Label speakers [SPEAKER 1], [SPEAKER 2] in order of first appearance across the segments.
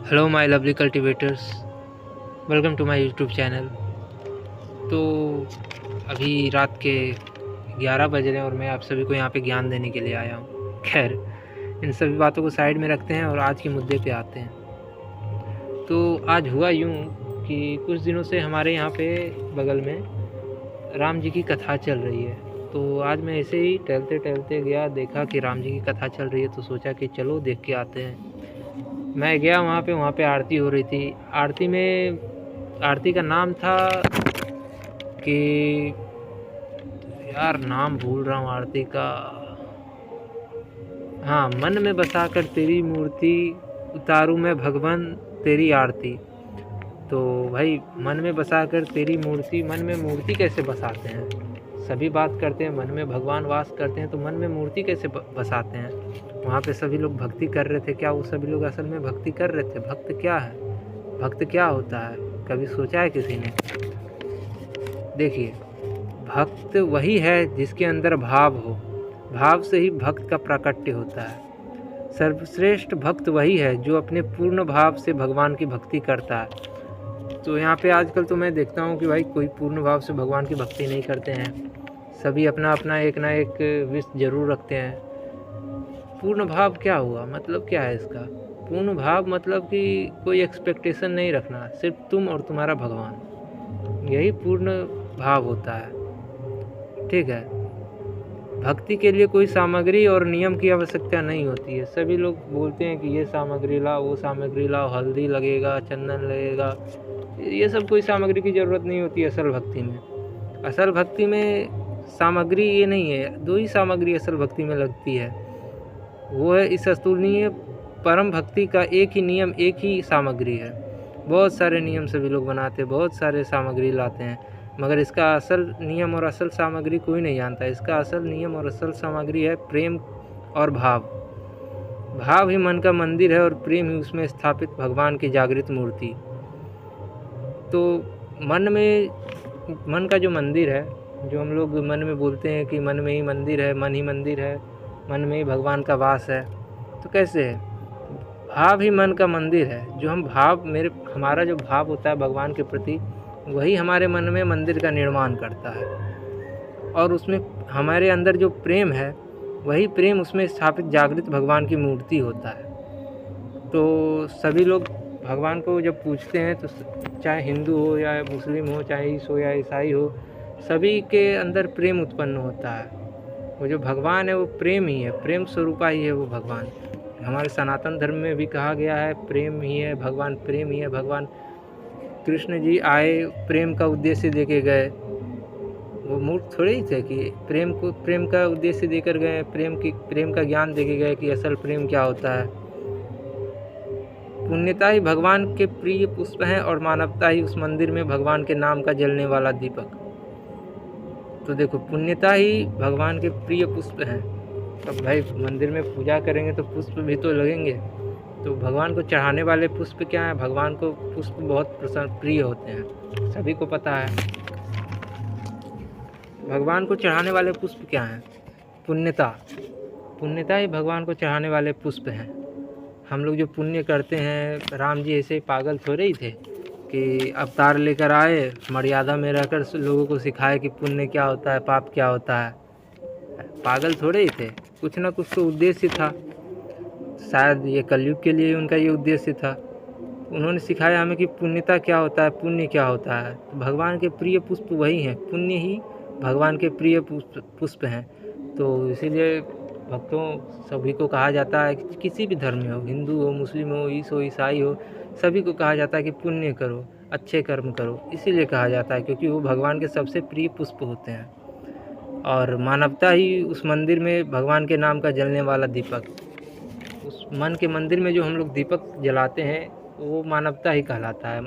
[SPEAKER 1] Hello my lovely cultivators, welcome to my YouTube channel. तो अभी रात के 11 बज रहे हैं और मैं आप सभी को यहाँ पे ज्ञान देने के लिए आया हूँ। खैर, इन सभी बातों को साइड में रखते हैं और आज के मुद्दे पे आते हैं। तो आज हुआ यूँ कि कुछ दिनों से हमारे यहाँ पे बगल में राम जी की कथा चल रही है। तो आज मैं ऐसे ही टहलते टहलते गया, देखा कि राम जी की कथा चल रही है, तो सोचा कि चलो देख के आते हैं। मैं गया वहाँ पे आरती हो रही थी। आरती का नाम था कि यार नाम भूल रहा हूँ आरती का। हाँ, मन में बसाकर तेरी मूर्ति उतारूँ मैं भगवान तेरी आरती। तो भाई, मन में बसाकर तेरी मूर्ति, मन में मूर्ति कैसे बसाते हैं? सभी बात करते हैं मन में भगवान वास करते हैं, तो मन में मूर्ति कैसे बसाते हैं? वहाँ पे सभी लोग भक्ति कर रहे थे। क्या वो सभी लोग असल में भक्ति कर रहे थे? भक्त क्या है? भक्त क्या होता है? कभी सोचा है किसी ने? देखिए, भक्त वही है जिसके अंदर भाव हो। भाव से ही भक्त का प्राकट्य होता है। सर्वश्रेष्ठ भक्त वही है जो अपने पूर्ण भाव से भगवान की भक्ति करता है। तो यहाँ पे आजकल तो मैं देखता हूँ कि भाई कोई पूर्ण भाव से भगवान की भक्ति नहीं करते हैं। सभी अपना अपना एक ना एक विष जरूर रखते हैं। पूर्ण भाव क्या हुआ? मतलब क्या है इसका? पूर्ण भाव मतलब कि कोई एक्सपेक्टेशन नहीं रखना, सिर्फ तुम और तुम्हारा भगवान, यही पूर्ण भाव होता है। ठीक है। भक्ति के लिए कोई सामग्री और नियम की आवश्यकता नहीं होती है। सभी लोग बोलते हैं कि ये सामग्री लाओ, वो सामग्री लाओ, हल्दी लगेगा, चंदन लगेगा। ये सब कोई सामग्री की ज़रूरत नहीं होती है असल भक्ति में। असल भक्ति में सामग्री ये नहीं है, दो ही सामग्री असल भक्ति में लगती है। वो है इस अस्तुलनीय परम भक्ति का एक ही नियम, एक ही सामग्री है। बहुत सारे नियम सभी लोग बनाते हैं, बहुत सारे सामग्री लाते हैं, मगर इसका असल नियम और असल सामग्री कोई नहीं जानता। इसका असल नियम और असल सामग्री है प्रेम और भाव। भाव ही मन का मंदिर है और प्रेम ही उसमें स्थापित भगवान की जागृत मूर्ति। तो मन का जो मंदिर है, जो हम लोग मन में बोलते हैं कि मन में ही मंदिर है, मन ही मंदिर है, मन में ही भगवान का वास है, तो कैसे है? भाव ही मन का मंदिर है। जो हम भाव हमारा जो भाव होता है भगवान के प्रति, वही हमारे मन में मंदिर का निर्माण करता है। और उसमें हमारे अंदर जो प्रेम है, वही प्रेम उसमें स्थापित जागृत भगवान की मूर्ति होता है। तो सभी लोग भगवान को जब पूछते हैं, तो चाहे हिंदू हो या मुस्लिम हो, चाहे ईसा हो या ईसाई हो, सभी के अंदर प्रेम उत्पन्न होता है। वो जो भगवान है वो प्रेम ही है, प्रेम स्वरूपा ही है वो भगवान। हमारे सनातन धर्म में भी कहा गया है प्रेम ही है भगवान, प्रेम ही है भगवान। कृष्ण जी आए, प्रेम का उद्देश्य देके गए। वो मूर्ख थोड़े ही थे कि प्रेम का उद्देश्य देकर गए, प्रेम का ज्ञान देके गए कि असल प्रेम क्या होता है। पुण्यता ही भगवान के प्रिय पुष्प हैं और मानवता ही उस मंदिर में भगवान के नाम का जलने वाला दीपक। तो देखो, पुण्यता ही भगवान के प्रिय पुष्प हैं। अब भाई मंदिर में पूजा करेंगे तो पुष्प भी तो लगेंगे। तो भगवान को चढ़ाने वाले पुष्प क्या हैं? भगवान को पुष्प बहुत प्रिय होते हैं, सभी को पता है। भगवान को चढ़ाने वाले पुष्प क्या हैं? पुण्यता ही भगवान को चढ़ाने वाले पुष्प हैं। हम लोग जो पुण्य करते हैं, राम जी ऐसे पागल थोड़े ही थे कि अवतार लेकर आए, मर्यादा में रहकर लोगों को सिखाए कि पुण्य क्या होता है, पाप क्या होता है। पागल थोड़े ही थे, कुछ ना कुछ तो उद्देश्य था। शायद ये कलयुग के लिए उनका ये उद्देश्य था। उन्होंने सिखाया हमें कि पुण्यता क्या होता है, पुण्य क्या होता है। तो भगवान के प्रिय पुष्प वही हैं, पुण्य ही भगवान के प्रिय पुष्प हैं। तो इसीलिए भक्तों सभी को कहा जाता है कि किसी भी धर्म में हो, हिंदू हो, मुस्लिम हो, ईसाई हो, सभी को कहा जाता है कि पुण्य करो, अच्छे कर्म करो। इसीलिए कहा जाता है क्योंकि वो भगवान के सबसे प्रिय पुष्प होते हैं। और मानवता ही उस मंदिर में भगवान के नाम का जलने वाला दीपक। उस मन के मंदिर में जो हम लोग दीपक जलाते हैं, वो मानवता ही कहलाता है,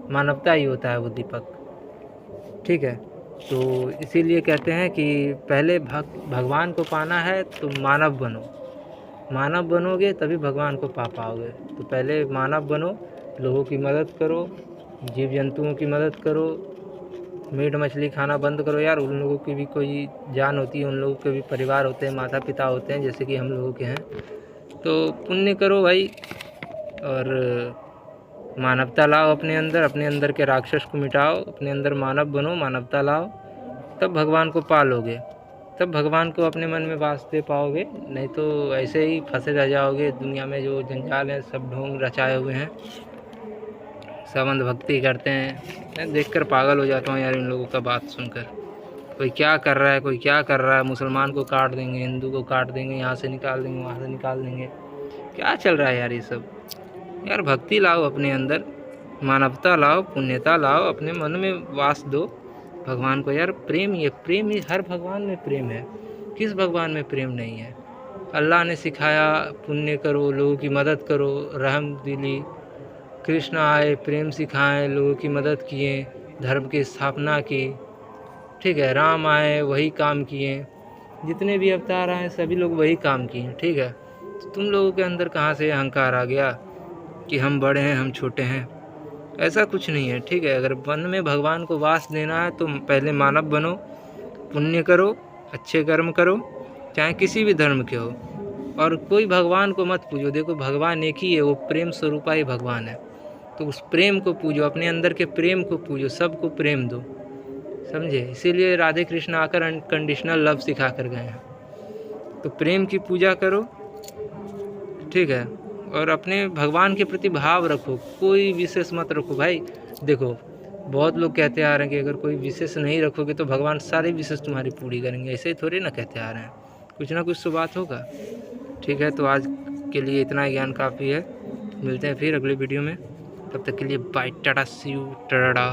[SPEAKER 1] मानवता ही होता है वो दीपक। ठीक है। तो इसीलिए कहते हैं कि पहले भगवान को पाना है तो मानव बनो। मानव बनोगे तभी भगवान को पा पाओगे। तो पहले मानव बनो, लोगों की मदद करो, जीव जंतुओं की मदद करो, मीट मछली खाना बंद करो। यार उन लोगों की भी कोई जान होती है, उन लोगों के भी परिवार होते हैं, माता पिता होते हैं, जैसे कि हम लोगों के हैं। तो पुण्य करो भाई, और मानवता लाओ अपने अंदर के राक्षस को मिटाओ, अपने अंदर मानव बनो, मानवता लाओ, तब भगवान को पालोगे, तब भगवान को अपने मन में वास दे पाओगे। नहीं तो ऐसे ही फंसे रह जाओगे दुनिया में। जो जंजाल है सब ढोंग रचाए हुए हैं, सब अंधभक्ति करते हैं। मैं देखकर पागल हो जाता हूँ यार इन लोगों का बात सुनकर। कोई क्या कर रहा है, कोई क्या कर रहा है, मुसलमान को काट देंगे, हिंदू को काट देंगे, यहाँ से निकाल देंगे, वहाँ से निकाल देंगे। क्या चल रहा है यार ये सब। यार भक्ति लाओ अपने अंदर, मानवता लाओ, पुण्यता लाओ, अपने मन में वास दो भगवान को। यार प्रेम, ये प्रेम, ये हर भगवान में प्रेम है, किस भगवान में प्रेम नहीं है। अल्लाह ने सिखाया पुण्य करो, लोगों की मदद करो, रहम दिली। कृष्ण आए, प्रेम सिखाएं, लोगों की मदद किए, धर्म की स्थापना की। ठीक है, राम आए, वही काम किए। जितने भी अवतार आए सभी लोग वही काम किए। ठीक है, तो तुम लोगों के अंदर कहाँ से अहंकार आ गया कि हम बड़े हैं, हम छोटे हैं। ऐसा कुछ नहीं है। ठीक है, अगर मन में भगवान को वास देना है तो पहले मानव बनो, पुण्य करो, अच्छे कर्म करो, चाहे किसी भी धर्म के हो। और कोई भगवान को मत पूजो। देखो भगवान एक ही है, वो प्रेम स्वरूपा ही भगवान है। तो उस प्रेम को पूजो, अपने अंदर के प्रेम को पूजो, सबको प्रेम दो, समझे। इसीलिए राधे कृष्ण आकर अनकंडीशनल लव सिखा कर गए हैं। तो प्रेम की पूजा करो, ठीक है, और अपने भगवान के प्रति भाव रखो, कोई विशेष मत रखो भाई। देखो बहुत लोग कहते आ रहे हैं कि अगर कोई विशेष नहीं रखोगे तो भगवान सारे विशेष तुम्हारी पूरी करेंगे। ऐसे ही थोड़ी ना कहते आ रहे हैं, कुछ ना कुछ तो बात होगा। ठीक है, तो आज के लिए इतना ज्ञान काफ़ी है। मिलते हैं फिर अगले वीडियो में, तब तक के लिए bye, tata, see you, Tata.